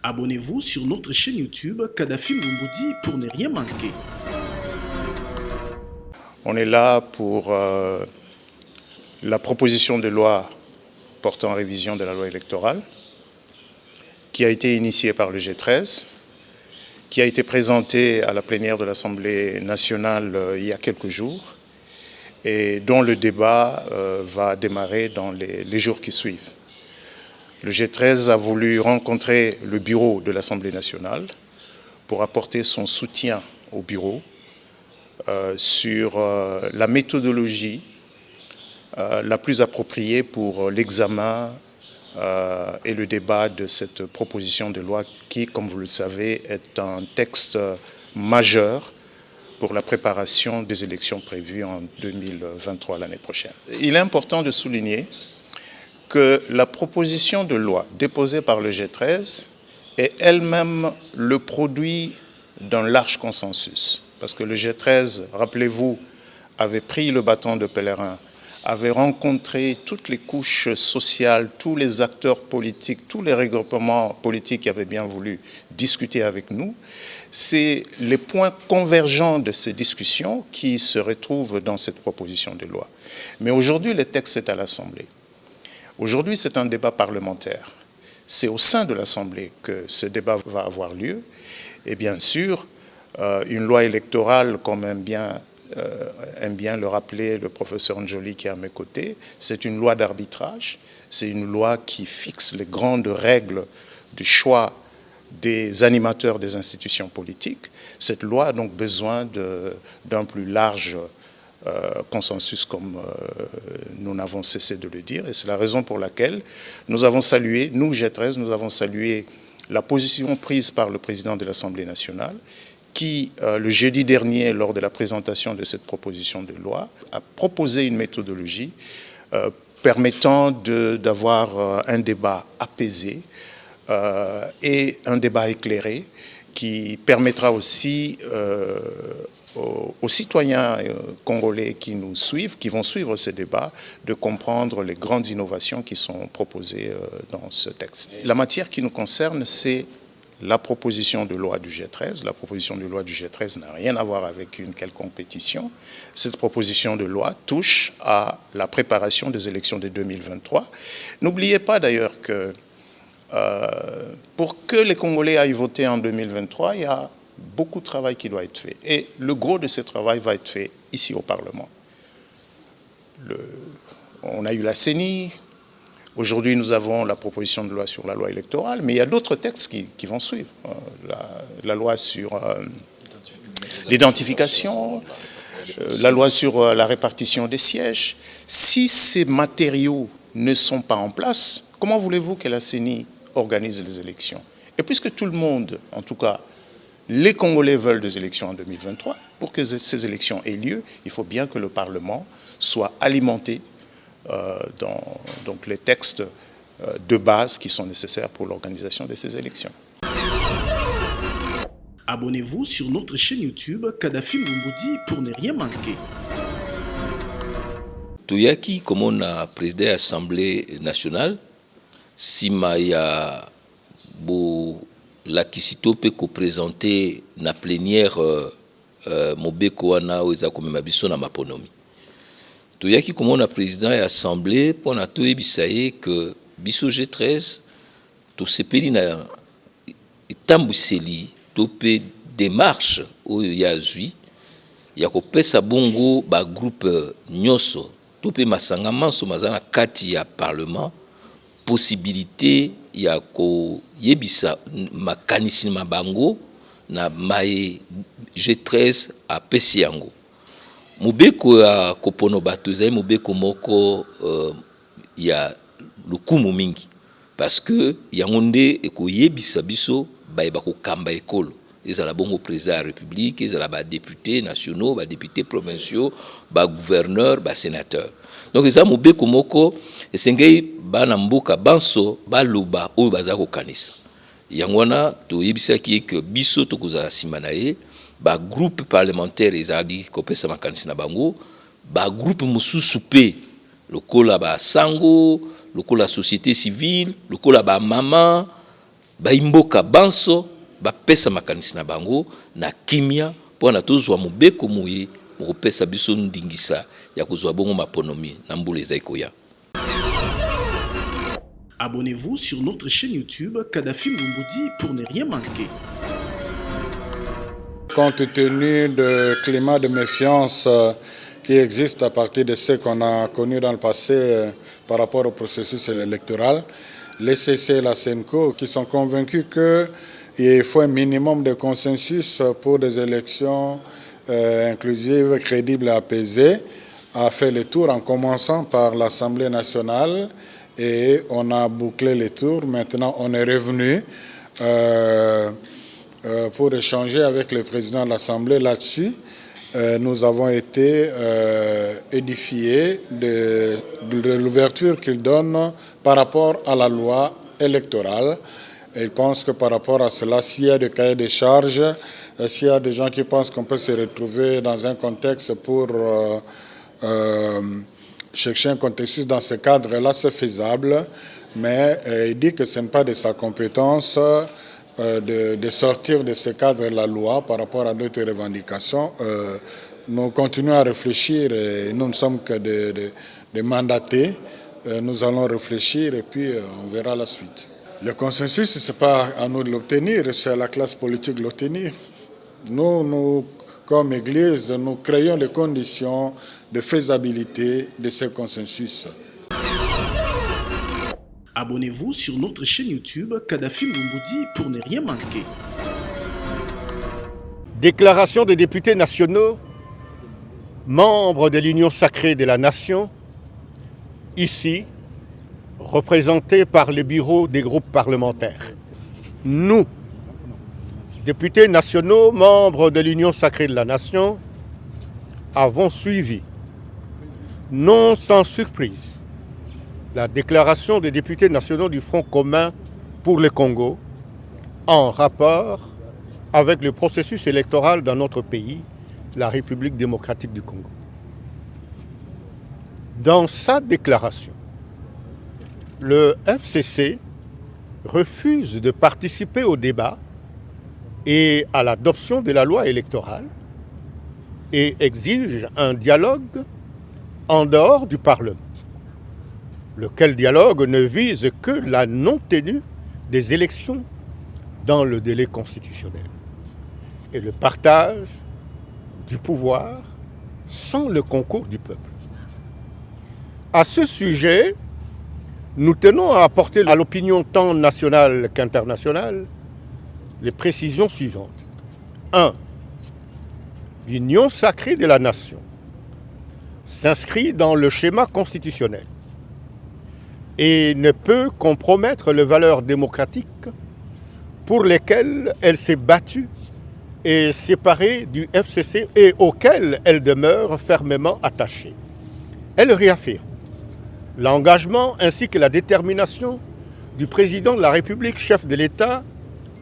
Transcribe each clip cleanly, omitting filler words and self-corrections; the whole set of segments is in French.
Abonnez-vous sur notre chaîne YouTube Kadhafi Moumoudi pour ne rien manquer. On est là pour la proposition de loi portant révision de la loi électorale qui a été initiée par le G13, qui a été présentée à la plénière de l'Assemblée nationale il y a quelques jours et dont le débat va démarrer dans les jours qui suivent. Le G13 a voulu rencontrer le bureau de l'Assemblée nationale pour apporter son soutien au bureau sur la méthodologie la plus appropriée pour l'examen et le débat de cette proposition de loi qui, comme vous le savez, est un texte majeur pour la préparation des élections prévues en 2023, l'année prochaine. Il est important de souligner que la proposition de loi déposée par le G13 est elle-même le produit d'un large consensus. Parce que le G13, rappelez-vous, avait pris le bâton de pèlerin, avait rencontré toutes les couches sociales, tous les acteurs politiques, tous les regroupements politiques qui avaient bien voulu discuter avec nous. C'est les points convergents de ces discussions qui se retrouvent dans cette proposition de loi. Mais aujourd'hui, le texte est à l'Assemblée. Aujourd'hui, c'est un débat parlementaire. C'est au sein de l'Assemblée que ce débat va avoir lieu. Et bien sûr, une loi électorale, comme aime bien le rappeler le professeur Njoli qui est à mes côtés, c'est une loi d'arbitrage, c'est une loi qui fixe les grandes règles du choix des animateurs des institutions politiques. Cette loi a donc besoin d'un plus large consensus, comme nous n'avons cessé de le dire, et c'est la raison pour laquelle nous avons salué, nous G13, nous avons salué la position prise par le président de l'Assemblée nationale, qui, le jeudi dernier, lors de la présentation de cette proposition de loi, a proposé une méthodologie permettant d'avoir un débat apaisé et un débat éclairé qui permettra aussi aux citoyens congolais qui nous suivent, qui vont suivre ce débat, de comprendre les grandes innovations qui sont proposées dans ce texte. La matière qui nous concerne, c'est la proposition de loi du G13. La proposition de loi du G13 n'a rien à voir avec une quelconque pétition. Cette proposition de loi touche à la préparation des élections de 2023. N'oubliez pas d'ailleurs que pour que les Congolais aillent voter en 2023, il y a beaucoup de travail qui doit être fait. Et le gros de ce travail va être fait ici au Parlement. On a eu la CENI. Aujourd'hui, nous avons la proposition de loi sur la loi électorale, mais il y a d'autres textes qui vont suivre. La loi sur l'identification, la loi sur la répartition des sièges. Si ces matériaux ne sont pas en place, comment voulez-vous que la CENI organise les élections? Et puisque tout le monde, en tout cas, les Congolais veulent des élections en 2023, pour que ces élections aient lieu, il faut bien que le Parlement soit alimenté donc les textes de base qui sont nécessaires pour l'organisation de ces élections. Abonnez-vous sur notre chaîne YouTube Kadhafi Moumoudi pour ne rien manquer. Toyaki, comme on a présidé l'Assemblée nationale, sima ya bo la kisito pe ko présenté na plénière mobeko wana oza komema biso na maponomi. Toyaki comme on a président et assemblée pour na to ebisaye que biso G13 to sepeli na itambuseli to pe démarche oyo ya zui ya ko pesa bongo ba groupe nyoso to pe masanga manso mazana kati ya parlement possibilité ya ko yebisa makanisi mabango na maye G13 a pesi yango. Mobeko ya kopono bato ezali mobeko moko ya lukumu mingi parce que yango nde ekoyebisa biso bayeba kokamba ekolo ezala bongo président ya république ezala ba députés nationaux ba députés provinciaux ba gouverneurs ba sénateurs. Donc ezala mobeko moko esengei bana mboka banso baloba oyo baza kokanisa yango wana toyebisaki ke biso tokozala nsima na ye ba groupe parlementaire ezali kopesa makanisi na bango ba groupe mosusu pe lokola ba sango lokola société civile lokola ba mama baimboka banso bapesa makanisi na bango na kimia mpo na tozwa mobeko muye mokopesa biso ndingisa ya kozwa bongo maponomi na mbula eza ekoya. Abonnez-vous sur notre chaîne YouTube Kadhafi Moumoudi pour ne rien manquer. Compte tenu du climat de méfiance qui existe à partir de ce qu'on a connu dans le passé par rapport au processus électoral, les CC et la CENCO qui sont convaincus qu'il faut un minimum de consensus pour des élections inclusives, crédibles et apaisées, a fait le tour en commençant par l'Assemblée nationale et on a bouclé le tour. Maintenant, on est revenu pour échanger avec le président de l'Assemblée là-dessus. Nous avons été édifiés de l'ouverture qu'il donne par rapport à la loi électorale. Et je pense que par rapport à cela, s'il y a des cahiers de charges, s'il y a des gens qui pensent qu'on peut se retrouver dans un contexte pour chercher un contexte dans ce cadre-là, c'est faisable. Mais il dit que ce n'est pas de sa compétence de sortir de ce cadre de la loi par rapport à d'autres revendications. Nous continuons à réfléchir et nous ne sommes que des mandatés. Nous allons réfléchir et puis on verra la suite. Le consensus, ce n'est pas à nous de l'obtenir, c'est à la classe politique de l'obtenir. Nous, comme Église, nous créons les conditions de faisabilité de ce consensus. Abonnez-vous sur notre chaîne YouTube Kadhafi Moumoudi pour ne rien manquer. Déclaration des députés nationaux, membres de l'Union sacrée de la nation, ici, représentés par le bureau des groupes parlementaires. Nous, députés nationaux, membres de l'Union sacrée de la nation, avons suivi, non sans surprise, la déclaration des députés nationaux du Front commun pour le Congo en rapport avec le processus électoral dans notre pays, la République démocratique du Congo. Dans sa déclaration, le FCC refuse de participer au débat et à l'adoption de la loi électorale et exige un dialogue en dehors du Parlement, lequel dialogue ne vise que la non-tenue des élections dans le délai constitutionnel et le partage du pouvoir sans le concours du peuple. À ce sujet, nous tenons à apporter à l'opinion tant nationale qu'internationale les précisions suivantes. 1. L'union sacrée de la nation s'inscrit dans le schéma constitutionnel et ne peut compromettre les valeurs démocratiques pour lesquelles elle s'est battue et séparée du FCC et auxquelles elle demeure fermement attachée. Elle réaffirme l'engagement ainsi que la détermination du président de la République, chef de l'État,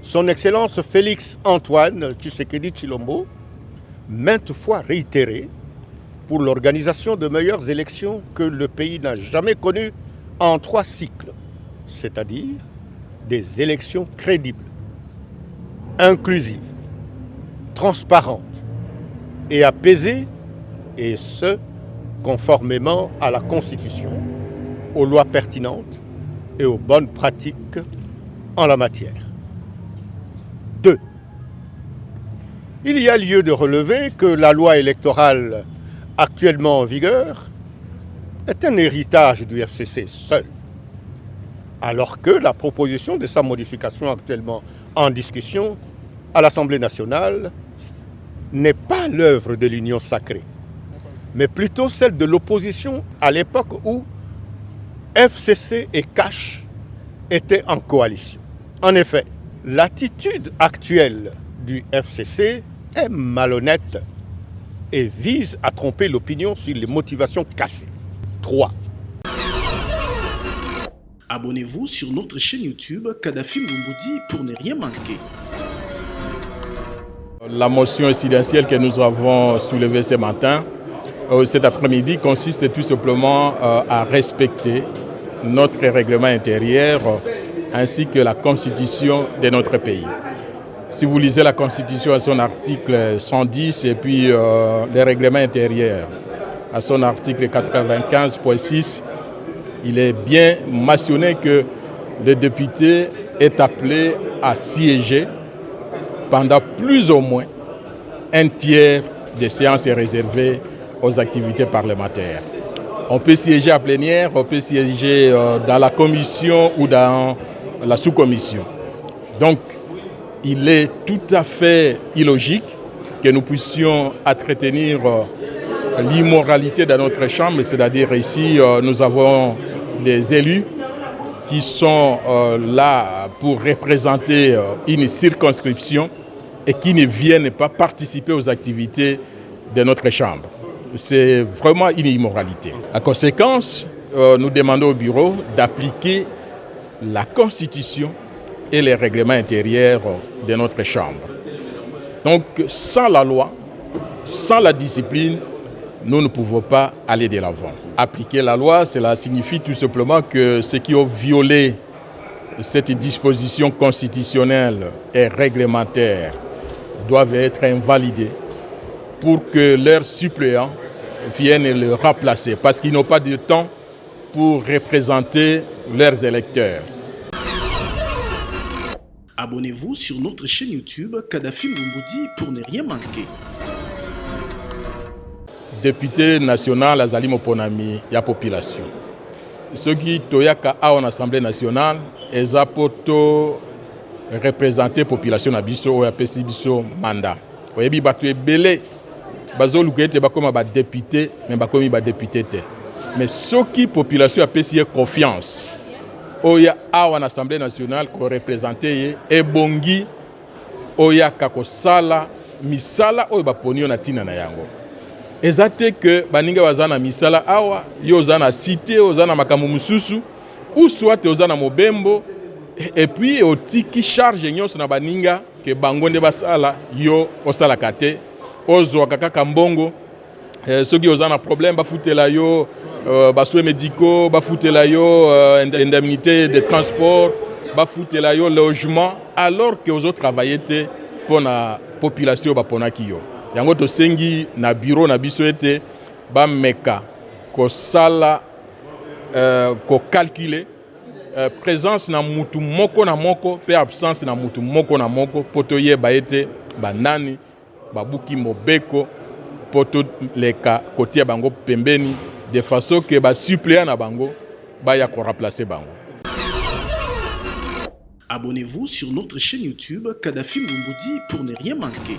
son Excellence Félix Antoine Tshisekedi Tshilombo, maintes fois réitéré pour l'organisation de meilleures élections que le pays n'a jamais connues en 3 cycles, c'est-à-dire des élections crédibles, inclusives, transparentes et apaisées, et ce, conformément à la Constitution, aux lois pertinentes et aux bonnes pratiques en la matière. 2. Il y a lieu de relever que la loi électorale actuellement en vigueur est un héritage du FCC seul, alors que la proposition de sa modification actuellement en discussion à l'Assemblée nationale n'est pas l'œuvre de l'Union sacrée, mais plutôt celle de l'opposition à l'époque où FCC et CACH étaient en coalition. En effet, l'attitude actuelle du FCC est malhonnête et vise à tromper l'opinion sur les motivations cachées. 3. Abonnez-vous sur notre chaîne YouTube Kadhafi Moumoudi pour ne rien manquer. La motion incidentielle que nous avons soulevée ce matin, cet après-midi, consiste tout simplement à respecter notre règlement intérieur ainsi que la constitution de notre pays. Si vous lisez la constitution à son article 110 et puis les règlements intérieurs à son article 95.6, il est bien mentionné que le député est appelé à siéger pendant plus ou moins un tiers des séances est réservées aux activités parlementaires. On peut siéger à plénière, on peut siéger dans la commission ou dans la sous-commission. Donc, il est tout à fait illogique que nous puissions entretenir l'immoralité dans notre chambre, c'est-à-dire ici, nous avons des élus qui sont là pour représenter une circonscription et qui ne viennent pas participer aux activités de notre chambre. C'est vraiment une immoralité. En conséquence, nous demandons au bureau d'appliquer la Constitution et les règlements intérieurs de notre chambre. Donc, sans la loi, sans la discipline, nous ne pouvons pas aller de l'avant. Appliquer la loi, cela signifie tout simplement que ceux qui ont violé cette disposition constitutionnelle et réglementaire doivent être invalidés pour que leurs suppléants viennent le remplacer, parce qu'ils n'ont pas de temps pour représenter leurs électeurs. Abonnez-vous sur notre chaîne YouTube Kadhafi Moumoudi pour ne rien manquer. Député national azali moponami ya population. Ceux qui toyaka a en Assemblée nationale, eza poto représenter population na biso o ya pesi biso mandat. Oyebi bato ebele bazoluka ete bakoma ba député mais bakomi ba député te. Mais ceux qui population a pesi confiance oya a en Assemblée nationale ko représenter ebongi oya kakosala misala oyo baponi na tina na yango. Ezate que baninga bazana misala awa yo zana cité ozana makambo mususu ou soit ozana mobembo et puis otiki charge nyonso na baninga ke bangonde basala yo osala kate ozo kaka mbongo soki ozana problème bafutela yo basoins médicaux bafutela yo indemnité de transport bafutela yo logement alors que ozo travailler te pour la population baponaki yo. Yango tosengi na bureau na biso ete ba meka ko sala ko calculer présence na mutu moko na moko pe absence na mutu moko na moko poto yeba ete banani babuki mobeko poto leka kotia bango pembeni de façon que ba suppléant na bango ba ya ko remplacer bango. Abonnez-vous sur notre chaîne YouTube Kadhafi Moumoudi pour ne rien manquer.